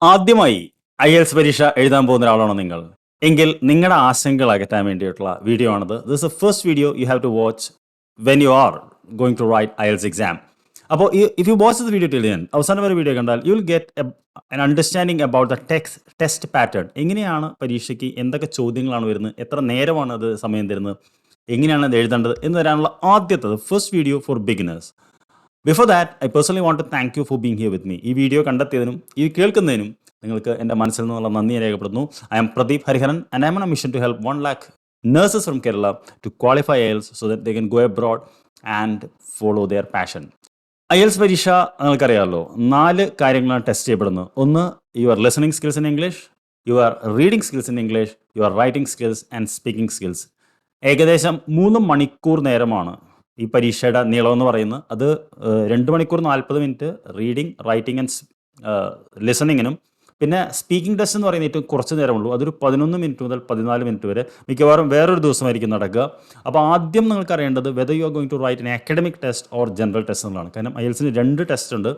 ആദ്യമായി IELTS പരീക്ഷ എഴുതാൻ പോകുന്ന ഒരാളാണോ നിങ്ങൾ? എങ്കിൽ നിങ്ങളുടെ ആശങ്കകൾ അകറ്റാൻ വേണ്ടിയിട്ടുള്ള വീഡിയോ ആണിത്. This is a first video you have to watch when you are going to write IELTS exam. അപ്പോൾ if you watch the video till the end, അവസാനം വരെ വീഡിയോ കണ്ടാൽ you will get an understanding about the test pattern. എങ്ങനെയാണ് പരീക്ഷയ്ക്ക് എന്തൊക്കെ ചോദ്യങ്ങളാണ് വരുന്നത്, എത്ര നേരമാണ് അത് സമയം തരുന്നത്, എങ്ങനെയാണ് അത് എഴുതേണ്ടത് എന്ന് വരാനുള്ള ആദ്യത്തത് first video for beginners. Before that I personally want to thank you for being here with me. ഈ വീഡിയോ കണ്ടെത്തിയതിനും ഈ കേൾക്കുന്നതിനും നിങ്ങൾക്ക് എൻ്റെ മനസ്സിൽ നിന്നുള്ള നന്ദി രേഖപ്പെടുന്നു. I am Pradeep Hariharan and I am on a mission to help 1 lakh nurses from Kerala to qualify IELTS so that they can go abroad and follow their passion. IELTS പരീക്ഷ നിങ്ങൾക്കറിയാമല്ലോ, 4 കാര്യങ്ങളാണ് ടെസ്റ്റ് ചെയ്യപ്പെടുന്നത്. ഒന്ന്, your listening skills in English, your reading skills in English, your writing skills and speaking skills. ഏകദേശം 3 മണിക്കൂർ നേരമാണ് ഈ പരീക്ഷയുടെ നീളം എന്ന് പറയുന്നത്. അത് 2 മണിക്കൂർ 40 മിനിറ്റ് റീഡിംഗ്, റൈറ്റിംഗ് ആൻഡ് ലിസണിങ്ങിനും, പിന്നെ സ്പീക്കിംഗ് ടെസ്റ്റ് എന്ന് പറയുന്നത് ഏറ്റവും കുറച്ച് നേരമുള്ളൂ. അതൊരു 11 മിനിറ്റ് മുതൽ 14 മിനിറ്റ് വരെ, മിക്കവാറും വേറൊരു ദിവസമായിരിക്കും നടക്കുക. അപ്പോൾ ആദ്യം നിങ്ങൾക്ക് അറിയേണ്ടത് whether you are going to write an academic test or general test എന്നുള്ളതാണ്. കാരണം IELTSന് 2 ടെസ്റ്റ് ഉണ്ട്.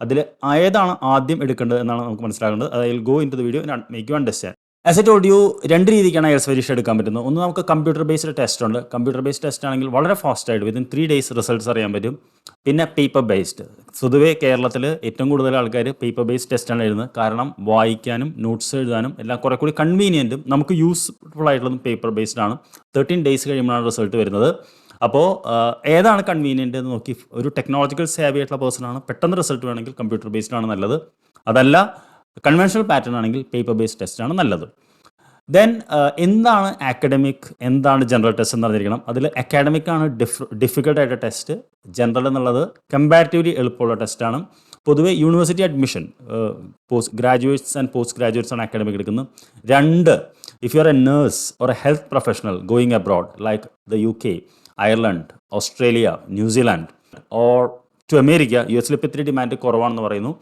അതിൽ ഏതാണ് ആദ്യം എടുക്കേണ്ടത് എന്നാണ് നമുക്ക് മനസ്സിലാക്കേണ്ടത്. I will go into the video and make you understand. As a told you, 2 രീതിക്കാണ് IELTS പരീക്ഷ എടുക്കാൻ പറ്റുന്നത്. ഒന്ന്, നമുക്ക് കമ്പ്യൂട്ടർ ബേസ്ഡ് ടെസ്റ്റ് ഉണ്ട്. കമ്പ്യൂട്ടർ ബേസ്ഡ് ടെസ്റ്റ് ആണെങ്കിൽ വളരെ ഫാസ്റ്റായിട്ട് വിതിൻ 3 days റിസൾട്ട്സ് അറിയാൻ പറ്റും. പിന്നെ പേപ്പർ ബേസ്ഡ്. പൊതുവേ കേരളത്തിൽ ഏറ്റവും കൂടുതൽ ആൾക്കാർ പേപ്പർ ബേസ്ഡ് ടെസ്റ്റാണ് എഴുതുന്നത്. കാരണം വായിക്കാനും നോട്ട്സ് എഴുതാനും എല്ലാം കുറേ കൂടി കൺവീനിയൻറ്റും നമുക്ക് യൂസ്ഫുൾ ആയിട്ടുള്ളതും പേപ്പർ ബേസ്ഡ് ആണ്. 13 days കഴിയുമ്പോഴാണ് റിസൾട്ട് വരുന്നത്. അപ്പോൾ ഏതാണ് കൺവീനിയൻ്റ് എന്ന് നോക്കി, ഒരു ടെക്നോളജിക്കൽ സേവ് ആയിട്ടുള്ള പേഴ്സണാണ്, പെട്ടെന്ന് റിസൾട്ട് വേണമെങ്കിൽ കമ്പ്യൂട്ടർ ബേസ്ഡ് ആണ് നല്ലത്. അതല്ല, കൺവെൻഷണൽ പാറ്റേൺ ആണെങ്കിൽ പേപ്പർ ബേസ്ഡ് ടെസ്റ്റാണ് നല്ലത്. ദെൻ എന്താണ് അക്കാഡമിക്, എന്താണ് ജനറൽ ടെസ്റ്റ് എന്ന് അറിഞ്ഞിരിക്കണം. അതിൽ അക്കാഡമിക് ആണ് ഡിഫിക്കൽട്ടായിട്ട് ടെസ്റ്റ്. ജനറൽ എന്നുള്ളത് കമ്പാരിറ്റീവ്ലി എളുപ്പമുള്ള ടെസ്റ്റാണ്. പൊതുവേ university admission, post graduates and post graduates ആണ് അക്കാഡമിക് എടുക്കുന്നത്. 2, if you are a nurse or a health professional going abroad like the UK, Ireland, Australia, New Zealand or to America, US ഇപ്പോൾ ഇത്തിരി demand കുറവാണെന്ന് പറയുന്നു.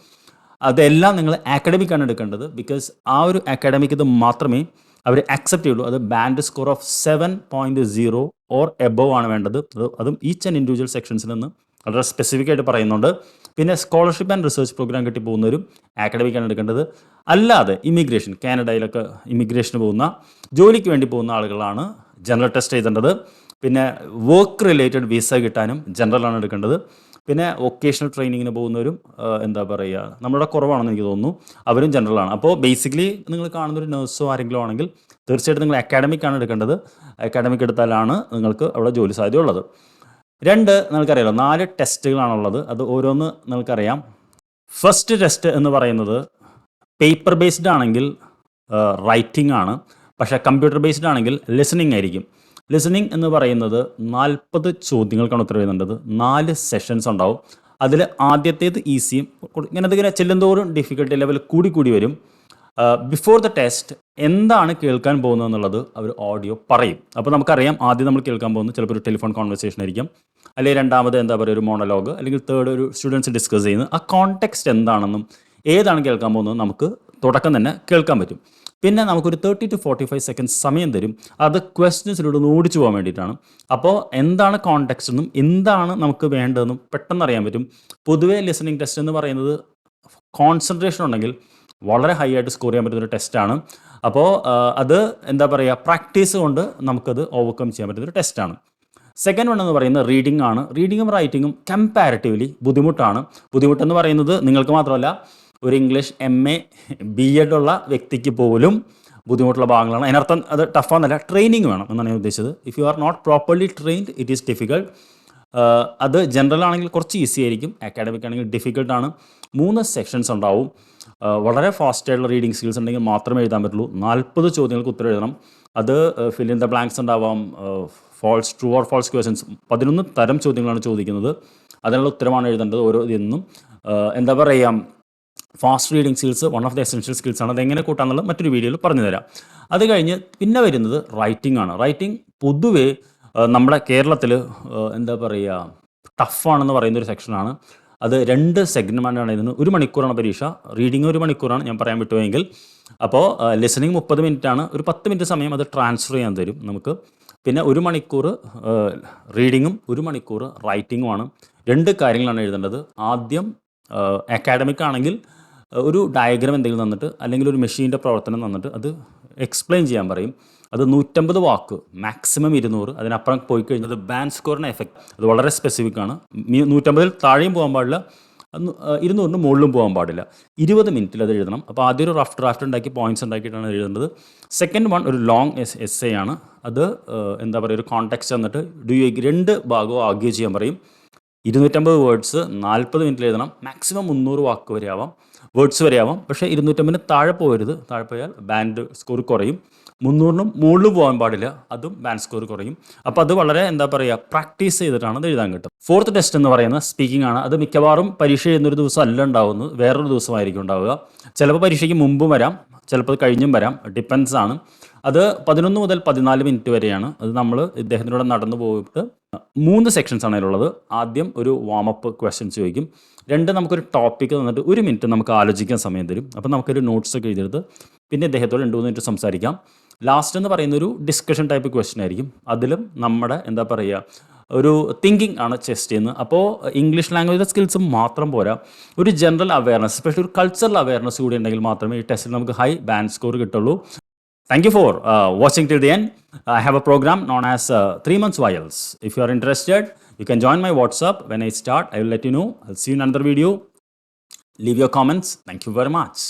അതെല്ലാം നിങ്ങൾ അക്കാഡമിക്കാണ് എടുക്കേണ്ടത്. ബിക്കോസ് ആ ഒരു അക്കാഡമിക് ഇത് മാത്രമേ അവർ അക്സെപ്റ്റ് ചെയ്യുള്ളൂ. അത് band score of 7.0 or above ആണ് വേണ്ടത്. അതും ഈച്ച് ആൻഡ് ഇൻഡിവിജ്വൽ സെക്ഷൻസിൽ നിന്ന് വളരെ സ്പെസിഫിക് ആയിട്ട് പറയുന്നുണ്ട്. പിന്നെ സ്കോളർഷിപ്പ് ആൻഡ് റിസർച്ച് പ്രോഗ്രാം കിട്ടി പോകുന്നവരും അക്കാഡമിക്കാണ് എടുക്കേണ്ടത്. അല്ലാതെ ഇമിഗ്രേഷൻ, കാനഡയിലൊക്കെ ഇമിഗ്രേഷന് പോകുന്ന, ജോലിക്ക് വേണ്ടി പോകുന്ന ആളുകളാണ് ജനറൽ ടെസ്റ്റ് എഴുതേണ്ടത്. പിന്നെ വർക്ക് റിലേറ്റഡ് വിസ കിട്ടാനും ജനറലാണ് എടുക്കേണ്ടത്. പിന്നെ വൊക്കേഷണൽ ട്രെയിനിങ്ങിന് പോകുന്നവരും എന്താ പറയുക, നമ്മളുടെ കുറവാണെന്ന് എനിക്ക് തോന്നുന്നു, അവരും ജനറലാണ്. അപ്പോൾ ബേസിക്കലി നിങ്ങൾ കാണുന്നൊരു നേഴ്സോ ആരെങ്കിലും ആണെങ്കിൽ തീർച്ചയായിട്ടും നിങ്ങൾ അക്കാഡമിക്കാണ് എടുക്കേണ്ടത്. അക്കാഡമിക് എടുത്താലാണ് നിങ്ങൾക്ക് അവിടെ ജോലി സാധ്യതയുള്ളത്. 2, നിങ്ങൾക്കറിയാലോ 4 ടെസ്റ്റുകളാണുള്ളത്. അത് ഓരോന്ന് നിങ്ങൾക്കറിയാം. ഫസ്റ്റ് ടെസ്റ്റ് എന്ന് പറയുന്നത് പേപ്പർ ബേസ്ഡ് ആണെങ്കിൽ റൈറ്റിംഗ് ആണ്. പക്ഷേ കമ്പ്യൂട്ടർ ബേസ്ഡ് ആണെങ്കിൽ ലിസണിങ് ആയിരിക്കും. ലിസണിങ് എന്ന് പറയുന്നത് 40 ചോദ്യങ്ങൾക്കാണ് ഉത്തരം എഴുതേണ്ടത്. 4 സെഷൻസ് ഉണ്ടാവും. അതിൽ ആദ്യത്തേത് ഈസിയും, ഇങ്ങനെ ചെല്ലുന്തോറും ഡിഫിക്കൽട്ടി ലെവൽ കൂടി വരും. ബിഫോർ ദ ടെസ്റ്റ് എന്താണ് കേൾക്കാൻ പോകുന്നത് എന്നുള്ളത് അവർ ഓഡിയോ പറയും. അപ്പോൾ നമുക്കറിയാം, ആദ്യം നമ്മൾ കേൾക്കാൻ പോകുന്നത് ചിലപ്പോൾ ഒരു ടെലിഫോൺ കോൺവെർസേഷൻ ആയിരിക്കും, അല്ലെങ്കിൽ രണ്ടാമത് എന്താ പറയുക ഒരു മോണോലോഗ്, അല്ലെങ്കിൽ തേർഡ് ഒരു സ്റ്റുഡൻസ് ഡിസ്കസ് ചെയ്യുന്നത്. ആ കോണ്ടെക്സ്റ്റ് എന്താണെന്നും ഏതാണ് കേൾക്കാൻ പോകുന്നത് നമുക്ക് തുടക്കം തന്നെ കേൾക്കാൻ പറ്റും. പിന്നെ നമുക്കൊരു 30 to 45 seconds സമയം തരും. അത് ക്വസ്റ്റ്യൻസിലൂടെ ഓടിച്ചു പോകാൻ വേണ്ടിയിട്ടാണ്. അപ്പോൾ എന്താണ് കോണ്ടെക്സ്റ്റ് എന്നും എന്താണ് നമുക്ക് വേണ്ടതെന്നും പെട്ടെന്ന് അറിയാൻ പറ്റും. പൊതുവേ ലിസണിങ് ടെസ്റ്റ് എന്ന് പറയുന്നത് കോൺസെൻട്രേഷൻ ഉണ്ടെങ്കിൽ വളരെ ഹൈ ആയിട്ട് സ്കോർ ചെയ്യാൻ പറ്റുന്നൊരു ടെസ്റ്റാണ്. അപ്പോൾ അത് എന്താ പറയുക, പ്രാക്ടീസ് കൊണ്ട് നമുക്കത് ഓവർകം ചെയ്യാൻ പറ്റുന്നൊരു ടെസ്റ്റാണ്. സെക്കൻഡ് വൺ എന്ന് പറയുന്നത് റീഡിംഗ് ആണ്. റീഡിങ്ങും റൈറ്റിങ്ങും കമ്പാരിറ്റീവ്ലി ബുദ്ധിമുട്ടാണ്. ബുദ്ധിമുട്ടെന്ന് പറയുന്നത് നിങ്ങൾക്ക് മാത്രമല്ല, ഒരു ഇംഗ്ലീഷ് MA BEd ഉള്ള വ്യക്തിക്ക് പോലും ബുദ്ധിമുട്ടുള്ള ഭാഗങ്ങളാണ്. അതിനർത്ഥം അത് ടഫാന്നല്ല, ട്രെയിനിങ് വേണം എന്നാണ് ഞാൻ ഉദ്ദേശിച്ചത്. If you are not properly trained it is difficult. അത് ജനറൽ ആണെങ്കിൽ കുറച്ച് ഈസി ആയിരിക്കും, അക്കാഡമിക് ആണെങ്കിൽ ഡിഫിക്കൽട്ടാണ്. 3 സെക്ഷൻസ് ഉണ്ടാവും. വളരെ ഫാസ്റ്റായിട്ടുള്ള റീഡിങ് സ്കിൽസ് ഉണ്ടെങ്കിൽ മാത്രമേ എഴുതാൻ പറ്റുള്ളൂ. 40 ചോദ്യങ്ങൾക്ക് ഉത്തരം എഴുതണം. അത് ഫിൽ ഇൻ ദ ബ്ലാങ്ക്സ് ഉണ്ടാവാം, ട്രൂ ഓർ ഫാൾസ് ക്വസ്റ്റ്യൻസ്, 11 തരം ചോദ്യങ്ങളാണ് ചോദിക്കുന്നത്. അതിനുള്ള ഉത്തരമാണ് എഴുതേണ്ടത് ഓരോ ഇന്നും. എന്താ പറയുക, fast reading skills one of the essential സ്കിൽസാണ്. അതെങ്ങനെ കൂട്ടാന്നുള്ളത് മറ്റൊരു വീഡിയോയിൽ പറഞ്ഞു തരാം. അത് കഴിഞ്ഞ് പിന്നെ വരുന്നത് റൈറ്റിംഗ് ആണ്. റൈറ്റിംഗ് പൊതുവേ നമ്മുടെ കേരളത്തിൽ എന്താ പറയുക ടഫാണെന്ന് പറയുന്നൊരു സെക്ഷനാണ്. അത് 2 സെഗ്മെൻ്റാണ് എഴുതുന്നത്. 1 മണിക്കൂറാണ് പരീക്ഷ. റീഡിങ് 1 മണിക്കൂറാണ്, ഞാൻ പറയാൻ വിട്ടുപോയെങ്കിൽ. അപ്പോൾ ലിസണിങ് 30 മിനിറ്റാണ്. ഒരു 10 മിനിറ്റ് സമയം അത് ട്രാൻസ്ഫർ ചെയ്യാൻ തരും നമുക്ക്. പിന്നെ 1 മണിക്കൂർ റീഡിങ്ങും 1 മണിക്കൂർ റൈറ്റിങ്ങുമാണ്. 2 കാര്യങ്ങളാണ് എഴുതേണ്ടത്. ആദ്യം അക്കാഡമിക് ആണെങ്കിൽ ഒരു ഡയഗ്രാം എന്തെങ്കിലും തന്നിട്ട് അല്ലെങ്കിൽ ഒരു മെഷീൻ്റെ പ്രവർത്തനം തന്നിട്ട് അത് എക്സ്പ്ലെയിൻ ചെയ്യാൻ പറയും. അത് 150 വാക്ക്, മാക്സിമം 200, അതിനപ്പുറം പോയി കഴിഞ്ഞാൽ ബാൻഡ് സ്കോറിന് എഫക്റ്റ്. അത് വളരെ സ്പെസിഫിക് ആണ്. 150 താഴെയും പോകാൻ പാടില്ല, 200 മുകളിലും പോകാൻ പാടില്ല. 20 മിനിറ്റിൽ അത് എഴുതണം. അപ്പോൾ ആദ്യം ഒരു റഫ് ഡ്രാഫ്റ്റ് ഉണ്ടാക്കി പോയിന്റ്സ് ഉണ്ടാക്കിയിട്ടാണ് എഴുതേണ്ടത്. സെക്കൻഡ് വൺ ഒരു ലോങ് എസ്സേ ആണ്. അത് എന്താ പറയുക, ഒരു കോണ്ടെക്സ്റ്റ് തന്നിട്ട് ഡു യു എഗ്രി, 2 ഭാഗവും ആർഗ്യൂ ചെയ്യാൻ പറയും. 250 വേർഡ്സ് 40 മിനിറ്റിൽ എഴുതണം. മാക്സിമം 300 വാക്ക് വരെ ആവാം, വേർഡ്സ് വരെ ആവാം. പക്ഷേ 250 താഴെ പോകരുത്. താഴെ പോയാൽ ബാൻഡ് സ്കോർ കുറയും. 300 മുകളിൽ പോകാൻ പാടില്ല, അതും ബാൻഡ് സ്കോർ കുറയും. അപ്പോൾ അത് വളരെ എന്താ പറയുക, പ്രാക്ടീസ് ചെയ്തിട്ടാണ് അത് എഴുതാൻ കിട്ടും. ഫോർത്ത് ടെസ്റ്റ് എന്ന് പറയുന്നത് സ്പീക്കിംഗ് ആണ്. അത് മിക്കവാറും പരീക്ഷ എഴുതുന്നൊരു ദിവസം അല്ല ഉണ്ടാവുന്നത്, വേറൊരു ദിവസമായിരിക്കും ഉണ്ടാവുക. ചിലപ്പോൾ പരീക്ഷയ്ക്ക് മുമ്പും വരാം, ചിലപ്പോൾ കഴിഞ്ഞും വരാം, ഡിപ്പെൻസ് ആണ്. അത് 11 മുതൽ 14 മിനിറ്റ് വരെയാണ്. അത് നമ്മൾ ഇദ്ദേഹത്തിലൂടെ നടന്നു പോയിട്ട് 3 സെക്ഷൻസ് ആണ് അതിലുള്ളത്. ആദ്യം ഒരു വാമപ്പ് ക്വസ്റ്റ്യൻസ് ചോദിക്കും. 2 നമുക്കൊരു ടോപ്പിക്ക് തന്നിട്ട് 1 മിനിറ്റ് നമുക്ക് ആലോചിക്കാൻ സമയം തരും. അപ്പോൾ നമുക്കൊരു നോട്ട്സ് ഒക്കെ എഴുതിയെടുത്ത് പിന്നെ ഇദ്ദേഹത്തോട് 2-3 മിനിറ്റ് സംസാരിക്കാം. ലാസ്റ്റ് എന്ന് പറയുന്ന ഒരു ഡിസ്കഷൻ ടൈപ്പ് ക്വസ്റ്റ്യൻ ആയിരിക്കും. അതിലും നമ്മുടെ എന്താ പറയുക, ഒരു തിങ്കിങ് ആണ് ടെസ്റ്റ് ചെയ്യുന്നത്. അപ്പോൾ ഇംഗ്ലീഷ് ലാംഗ്വേജ് സ്കിൽസ് മാത്രം പോരാ, ഒരു ജനറൽ അവയർനെസ്, സ്പെഷ്യലി ഒരു കൾച്ചറൽ അവയർനെസ് കൂടി ഉണ്ടെങ്കിൽ മാത്രമേ ഈ ടെസ്റ്റിൽ നമുക്ക് ഹൈ ബാൻഡ് സ്കോർ കിട്ടുള്ളൂ. Thank you for watching till the end. I have a program known as 3 months IELTS. If you are interested, you can join my WhatsApp. When I start, I will let you know. I'll see you in another video. Leave your comments. Thank you very much.